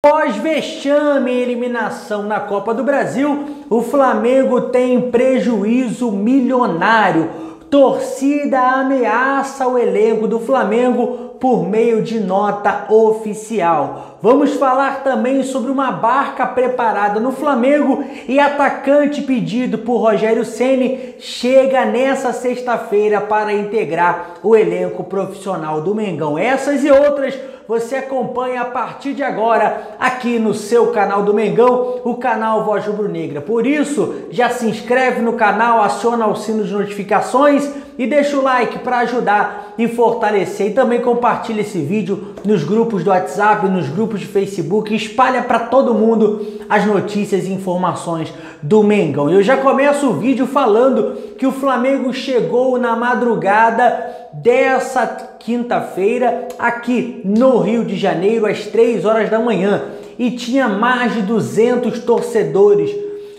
Após vexame e eliminação na Copa do Brasil, o Flamengo tem prejuízo milionário. Torcida ameaça o elenco do Flamengo por meio de nota oficial. Vamos falar também sobre uma barca preparada no Flamengo e atacante pedido por Rogério Ceni chega nessa sexta-feira para integrar o elenco profissional do Mengão. Essas e outras você acompanha a partir de agora aqui no seu canal do Mengão, o canal Voz Rubro-Negra. Por isso, já se inscreve no canal, aciona o sino de notificações e deixa o like para ajudar e fortalecer. E também compartilha esse vídeo nos grupos do WhatsApp, nos grupos de Facebook, espalha para todo mundo as notícias e informações do Mengão. E eu já começo o vídeo falando que o Flamengo chegou na madrugada dessa quinta-feira aqui no Rio de Janeiro às 3 horas da manhã e tinha mais de 200 torcedores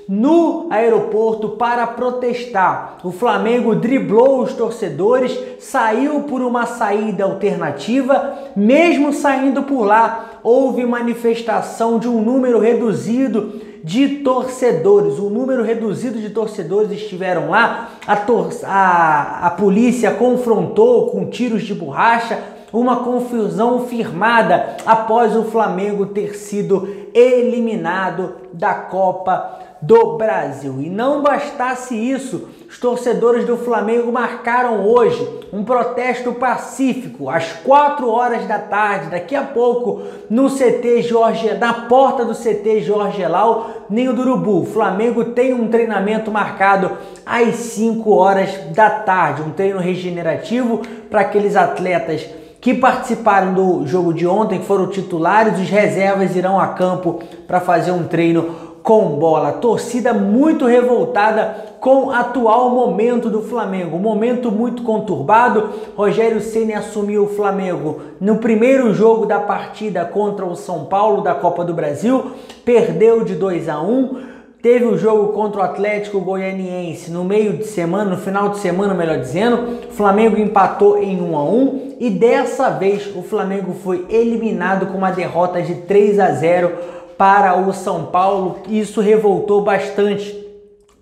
no aeroporto para protestar. O Flamengo driblou os torcedores, saiu por uma saída alternativa, mesmo saindo por lá, houve manifestação de um número reduzido de torcedores. Um número reduzido de torcedores estiveram lá, a polícia confrontou com tiros de borracha, uma confusão firmada após o Flamengo ter sido eliminado da Copa do Brasil. E não bastasse isso, os torcedores do Flamengo marcaram hoje um protesto pacífico às 4 horas da tarde, daqui a pouco, no CT Jorge, na porta do CT Jorge Elal, Ninho do Urubu. O Flamengo tem um treinamento marcado às 5 horas da tarde, um treino regenerativo para aqueles atletas que participaram do jogo de ontem, que foram titulares. Os reservas irão a campo para fazer um treino com bola. Torcida muito revoltada com o atual momento do Flamengo, um momento muito conturbado. Rogério Ceni assumiu o Flamengo no primeiro jogo da partida contra o São Paulo da Copa do Brasil, perdeu de 2-1. Teve o jogo contra o Atlético Goianiense no meio de semana, no final de semana, melhor dizendo. O Flamengo empatou em 1-1 e dessa vez o Flamengo foi eliminado com uma derrota de 3-0 para o São Paulo. Isso revoltou bastante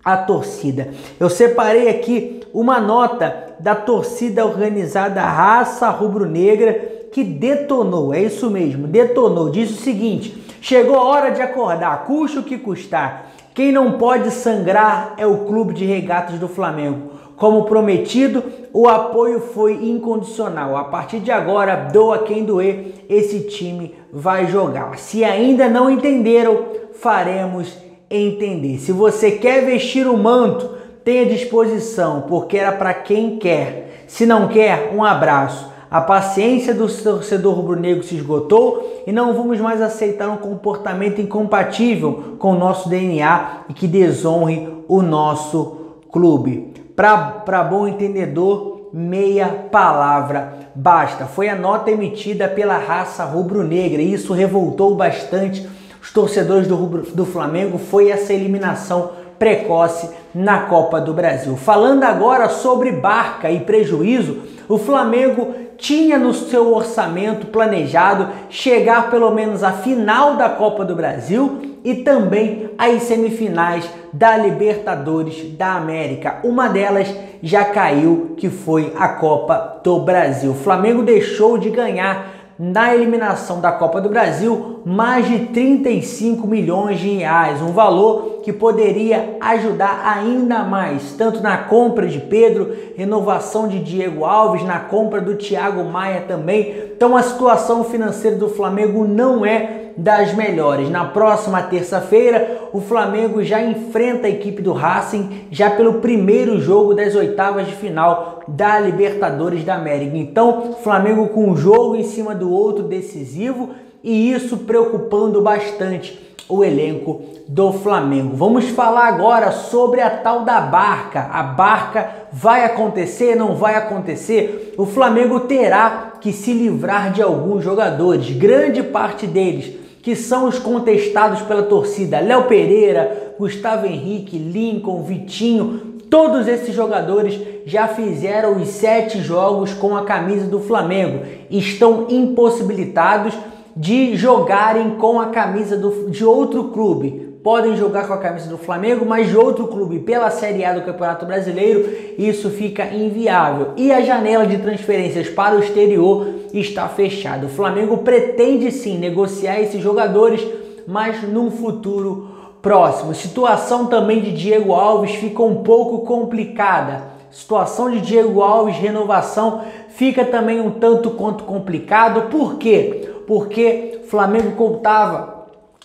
a torcida. Eu separei aqui uma nota da torcida organizada Raça Rubro-Negra que detonou, é isso mesmo, detonou. Diz o seguinte: chegou a hora de acordar, custe o que custar. Quem não pode sangrar é o Clube de Regatas do Flamengo. Como prometido, o apoio foi incondicional. A partir de agora, doa quem doer, esse time vai jogar. Se ainda não entenderam, faremos entender. Se você quer vestir o manto, tenha disposição, porque era para quem quer. Se não quer, um abraço. A paciência do torcedor rubro-negro se esgotou e não vamos mais aceitar um comportamento incompatível com o nosso DNA e que desonre o nosso clube. Para bom entendedor, meia palavra basta. Foi a nota emitida pela Raça Rubro-Negra e isso revoltou bastante os torcedores do Flamengo. Foi essa eliminação precoce na Copa do Brasil. Falando agora sobre barca e prejuízo, o Flamengo tinha no seu orçamento planejado chegar pelo menos à final da Copa do Brasil e também às semifinais da Libertadores da América. Uma delas já caiu, que foi a Copa do Brasil. O Flamengo deixou de ganhar na eliminação da Copa do Brasil mais de 35 milhões de reais, um valor que poderia ajudar ainda mais, tanto na compra de Pedro, renovação de Diego Alves, na compra do Thiago Maia também. Então a situação financeira do Flamengo não é das melhores. Na próxima terça-feira, o Flamengo já enfrenta a equipe do Racing, já pelo primeiro jogo das oitavas de final da Libertadores da América. Então, o Flamengo com um jogo em cima do outro decisivo e isso preocupando bastante o elenco do Flamengo. Vamos falar agora sobre a tal da barca. A barca vai acontecer, não vai acontecer? O Flamengo terá que se livrar de alguns jogadores, grande parte deles que são os contestados pela torcida. Léo Pereira, Gustavo Henrique, Lincoln, Vitinho, todos esses jogadores já fizeram os 7 jogos com a camisa do Flamengo. Estão impossibilitados de jogarem com a camisa de outro clube. Podem jogar com a camisa do Flamengo, mas de outro clube pela Série A do Campeonato Brasileiro, isso fica inviável. E a janela de transferências para o exterior está fechada. O Flamengo pretende sim negociar esses jogadores, mas num futuro próximo. Situação também de Diego Alves fica um pouco complicada. Situação de Diego Alves, renovação, fica também um tanto quanto complicado. Por quê? Porque o Flamengo contava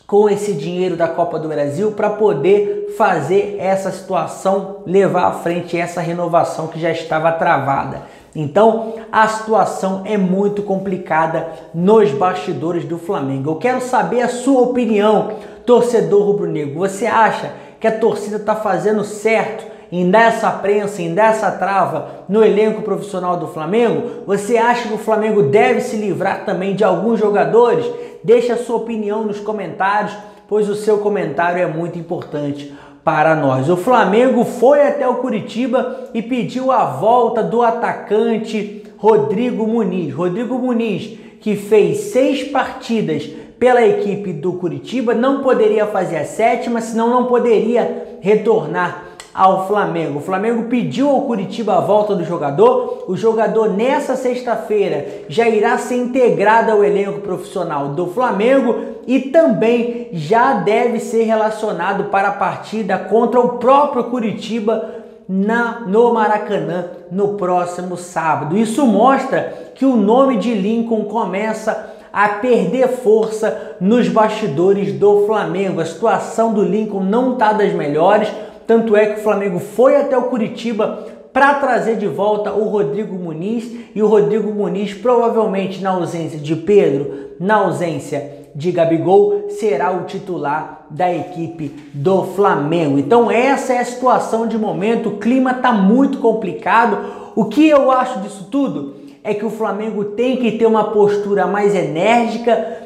com esse dinheiro da Copa do Brasil para poder fazer essa situação, levar à frente essa renovação que já estava travada. Então, a situação é muito complicada nos bastidores do Flamengo. Eu quero saber a sua opinião, torcedor rubro-negro. Você acha que a torcida está fazendo certo em dar essa prensa, em dar essa trava no elenco profissional do Flamengo? Você acha que o Flamengo deve se livrar também de alguns jogadores? Deixe a sua opinião nos comentários, pois o seu comentário é muito importante para nós. O Flamengo foi até o Curitiba e pediu a volta do atacante Rodrigo Muniz. Rodrigo Muniz, que fez 6 partidas pela equipe do Curitiba, não poderia fazer a 7ª, senão não poderia retornar ao Flamengo. O Flamengo pediu ao Curitiba a volta do jogador. O jogador nessa sexta-feira já irá ser integrado ao elenco profissional do Flamengo e também já deve ser relacionado para a partida contra o próprio Curitiba no Maracanã no próximo sábado. Isso mostra que o nome de Lincoln começa a perder força nos bastidores do Flamengo. A situação do Lincoln não está das melhores. Tanto é que o Flamengo foi até o Curitiba para trazer de volta o Rodrigo Muniz, e o Rodrigo Muniz, provavelmente na ausência de Pedro, na ausência de Gabigol, será o titular da equipe do Flamengo. Então essa é a situação de momento, o clima está muito complicado. O que eu acho disso tudo é que o Flamengo tem que ter uma postura mais enérgica,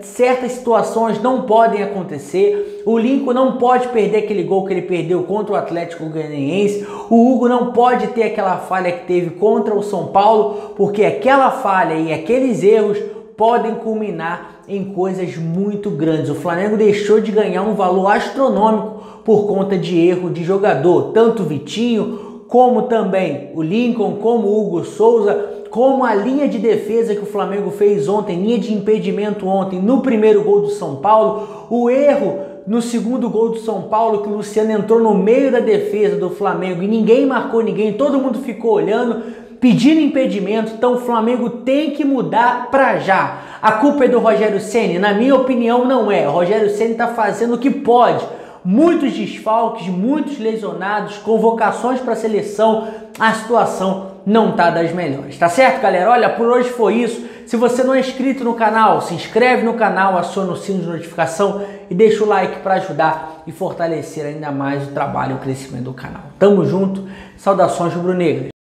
certas situações não podem acontecer. O Lincoln não pode perder aquele gol que ele perdeu contra o Atlético Goianiense. O Hugo não pode ter aquela falha que teve contra o São Paulo, porque aquela falha e aqueles erros podem culminar em coisas muito grandes. O Flamengo deixou de ganhar um valor astronômico por conta de erro de jogador, tanto o Vitinho, como também o Lincoln, como o Hugo Souza, como a linha de defesa que o Flamengo fez ontem, linha de impedimento ontem no primeiro gol do São Paulo, o erro no segundo gol do São Paulo, que o Luciano entrou no meio da defesa do Flamengo e ninguém marcou ninguém, todo mundo ficou olhando, pedindo impedimento. Então o Flamengo tem que mudar pra já. A culpa é do Rogério Ceni? Na minha opinião não é. O Rogério Ceni está fazendo o que pode. Muitos desfalques, muitos lesionados, convocações para a seleção, a situação não tá das melhores, tá certo, galera? Olha, por hoje foi isso. Se você não é inscrito no canal, se inscreve no canal, aciona o sino de notificação e deixa o like para ajudar e fortalecer ainda mais o trabalho e o crescimento do canal. Tamo junto, saudações rubro-negras.